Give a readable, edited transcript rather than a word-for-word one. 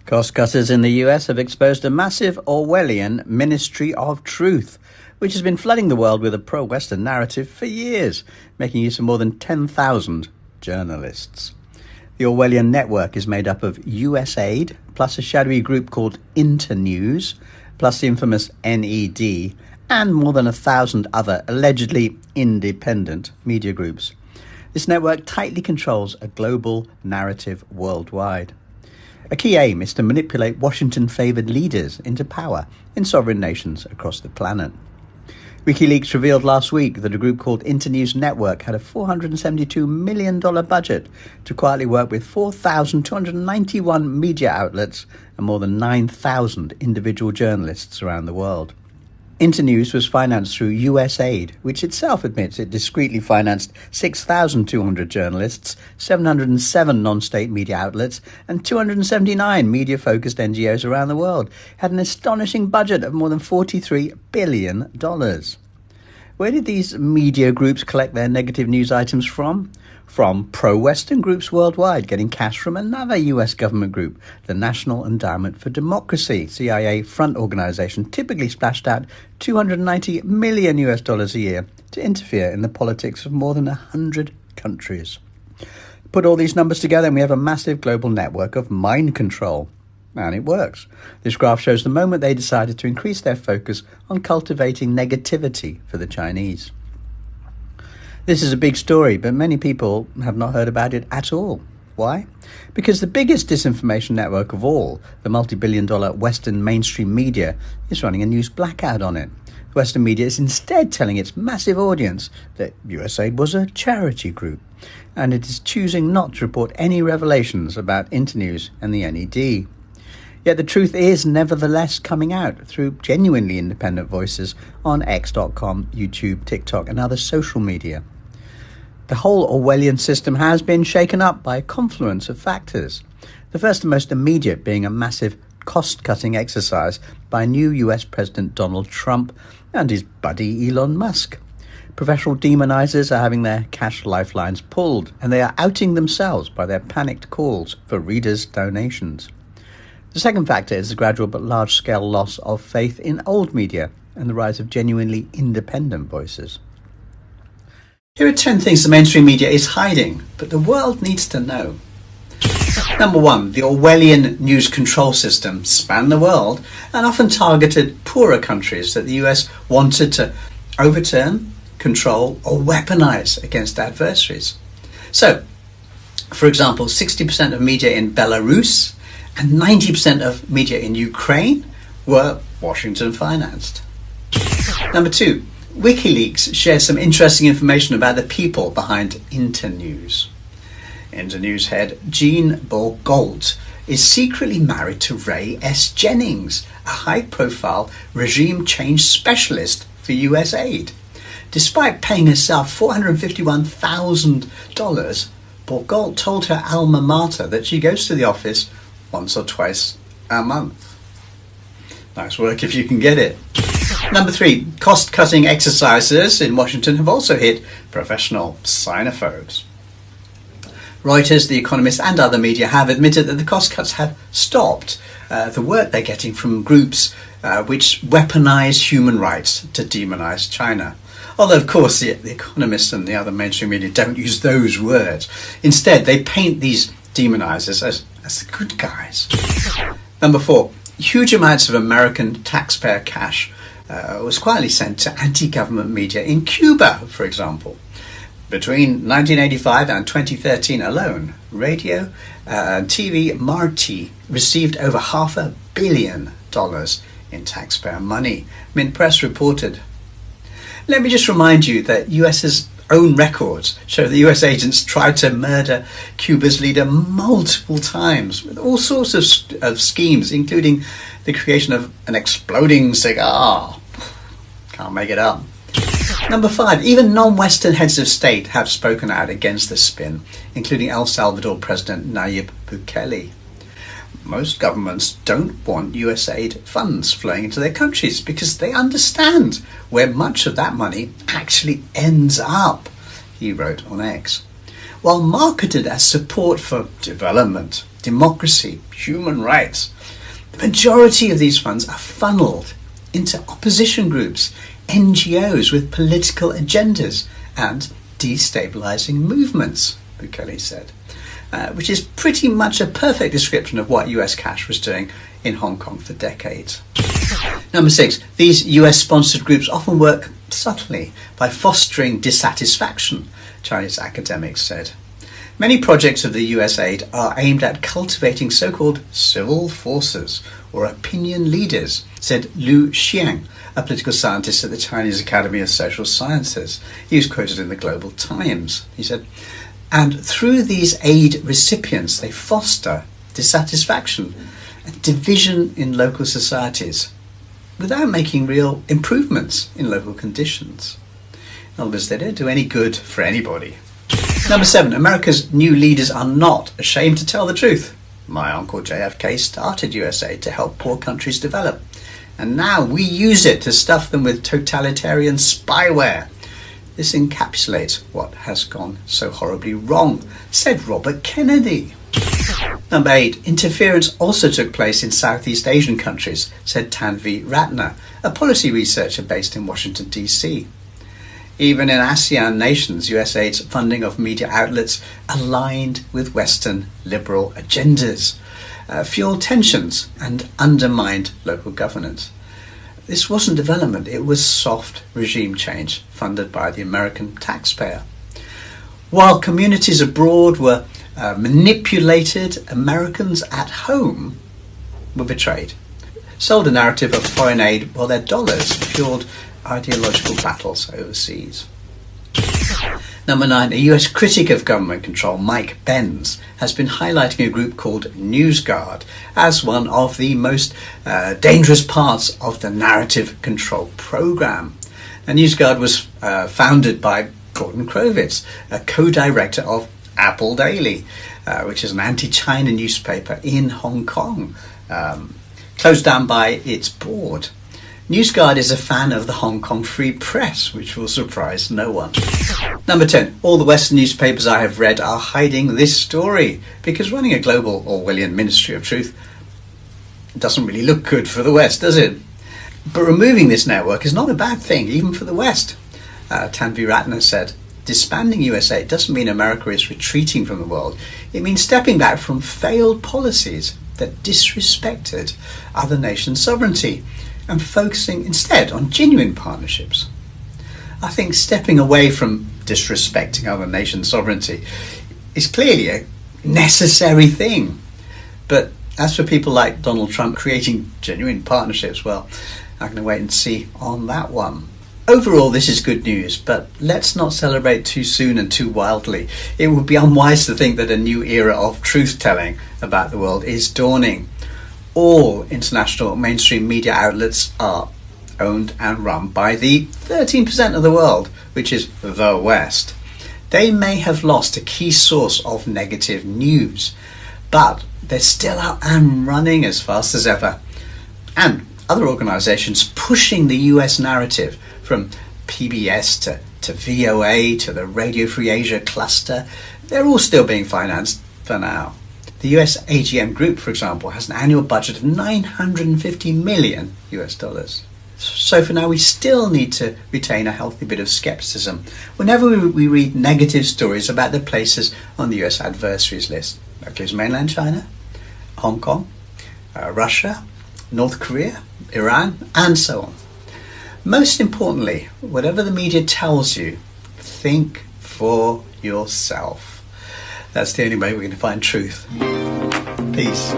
Cost-cutters in the US have exposed a massive Orwellian Ministry of Truth, which has been flooding the world with a pro-Western narrative for years, making use of more than 10,000 journalists. The Orwellian network is made up of USAID, plus a shadowy group called Internews, plus the infamous NED, and more than 1,000 other allegedly independent media groups. This network tightly controls a global narrative worldwide. A key aim is to manipulate Washington-favoured leaders into power in sovereign nations across the planet. WikiLeaks revealed last week that a group called Internews Network had a $472 million budget to quietly work with 4,291 media outlets and more than 9,000 individual journalists around the world. Internews was financed through USAID, which itself admits it discreetly financed 6,200 journalists, 707 non-state media outlets, and 279 media-focused NGOs around the world. It had an astonishing budget of more than $43 billion. Where did these media groups collect their negative news items from? From pro-Western groups worldwide, getting cash from another US government group, the National Endowment for Democracy, CIA front organization, typically splashed out $290 million a year to interfere in the politics of more than 100 countries. Put all these numbers together and we have a massive global network of mind control. And it works. This graph shows the moment they decided to increase their focus on cultivating negativity for the Chinese. This is a big story, but many people have not heard about it at all. Why? Because the biggest disinformation network of all, the multi-billion-dollar Western mainstream media, is running a news blackout on it. The Western media is instead telling its massive audience that USAID was a charity group, and it is choosing not to report any revelations about Internews and the NED. Yet the truth is nevertheless coming out through genuinely independent voices on X.com, YouTube, TikTok, and other social media. The whole Orwellian system has been shaken up by a confluence of factors. The first and most immediate being a massive cost-cutting exercise by new US President Donald Trump and his buddy Elon Musk. Professional demonizers are having their cash lifelines pulled, and they are outing themselves by their panicked calls for readers' donations. The second factor is the gradual but large-scale loss of faith in old media and the rise of genuinely independent voices. Here are 10 things the mainstream media is hiding, but the world needs to know. Number 1, the Orwellian news control system spanned the world and often targeted poorer countries that the US wanted to overturn, control, or weaponize against adversaries. So, for example, 60% of media in Belarus and 90% of media in Ukraine were Washington financed. Number 2, WikiLeaks shared some interesting information about the people behind Internews. Internews head Jean Bourgault is secretly married to Ray S. Jennings, a high-profile regime change specialist for USAID. Despite paying herself $451,000, Bourgault told her alma mater that she goes to the office once or twice a month. Nice work if you can get it. Number 3, cost-cutting exercises in Washington have also hit professional xenophobes. Reuters, The Economist and other media have admitted that the cost cuts have stopped the work they're getting from groups which weaponize human rights to demonize China. Although, of course, the Economist and the other mainstream media don't use those words. Instead, they paint these demonizers as the good guys. Number 4, huge amounts of American taxpayer cash was quietly sent to anti-government media in Cuba, for example. Between 1985 and 2013 alone, radio and TV Marti received over $500 million in taxpayer money, Mint Press reported. Let me just remind you that US's own records show that US agents tried to murder Cuba's leader multiple times with all sorts of schemes, including the creation of an exploding cigar. Can't make it up. Number 5, even non-Western heads of state have spoken out against this spin, including El Salvador President Nayib Bukele. Most governments don't want USAID funds flowing into their countries because they understand where much of that money actually ends up, he wrote on X. while marketed as support for development, democracy, human rights. The majority of these funds are funneled into opposition groups, NGOs with political agendas, and destabilising movements, Bukele said, which is pretty much a perfect description of what US cash was doing in Hong Kong for decades. Number 6, these US-sponsored groups often work subtly by fostering dissatisfaction, Chinese academics said. Many projects of the US aid are aimed at cultivating so-called civil forces or opinion leaders, said Liu Xiang, a political scientist at the Chinese Academy of Social Sciences. He was quoted in the Global Times. He said, and through these aid recipients, they foster dissatisfaction and division in local societies without making real improvements in local conditions. In other words, they don't do any good for anybody. Number 7, America's new leaders are not ashamed to tell the truth. My uncle JFK started USAID to help poor countries develop, and now we use it to stuff them with totalitarian spyware. This encapsulates what has gone so horribly wrong, said Robert Kennedy. Number 8, interference also took place in Southeast Asian countries, said Tanvi Ratna, a policy researcher based in Washington, D.C. Even in ASEAN nations, USAID's funding of media outlets aligned with Western liberal agendas, fueled tensions and undermined local governance. This wasn't development, it was soft regime change funded by the American taxpayer. While communities abroad were manipulated, Americans at home were betrayed. Sold a narrative of foreign aid while their dollars fueled ideological battles overseas. Number 9, a US critic of government control, Mike Benz, has been highlighting a group called NewsGuard as one of the most dangerous parts of the narrative control program. And NewsGuard was founded by Gordon Krovitz, a co-director of Apple Daily, which is an anti-China newspaper in Hong Kong, closed down by its board. NewsGuard is a fan of the Hong Kong Free Press, which will surprise no one. Number 10. All the Western newspapers I have read are hiding this story, because running a global Orwellian Ministry of Truth doesn't really look good for the West, does it? But removing this network is not a bad thing, even for the West. Tanvi Ratna said, disbanding USAID doesn't mean America is retreating from the world. It means stepping back from failed policies that disrespected other nations' sovereignty and focusing instead on genuine partnerships. I think stepping away from disrespecting other nations' sovereignty is clearly a necessary thing. But as for people like Donald Trump creating genuine partnerships, well, I'm going to wait and see on that one. Overall, this is good news, but let's not celebrate too soon and too wildly. It would be unwise to think that a new era of truth-telling about the world is dawning. All international mainstream media outlets are owned and run by the 13% of the world, which is the West. They may have lost a key source of negative news, but they're still out and running as fast as ever. And other organisations pushing the US narrative, from PBS to VOA to the Radio Free Asia cluster, they're all still being financed for now. The US AGM Group, for example, has an annual budget of $950 million US. So for now, we still need to retain a healthy bit of skepticism whenever we read negative stories about the places on the US adversaries list. That includes mainland China, Hong Kong, Russia, North Korea, Iran, and so on. Most importantly, whatever the media tells you, think for yourself. That's the only way we're going to find truth. Peace.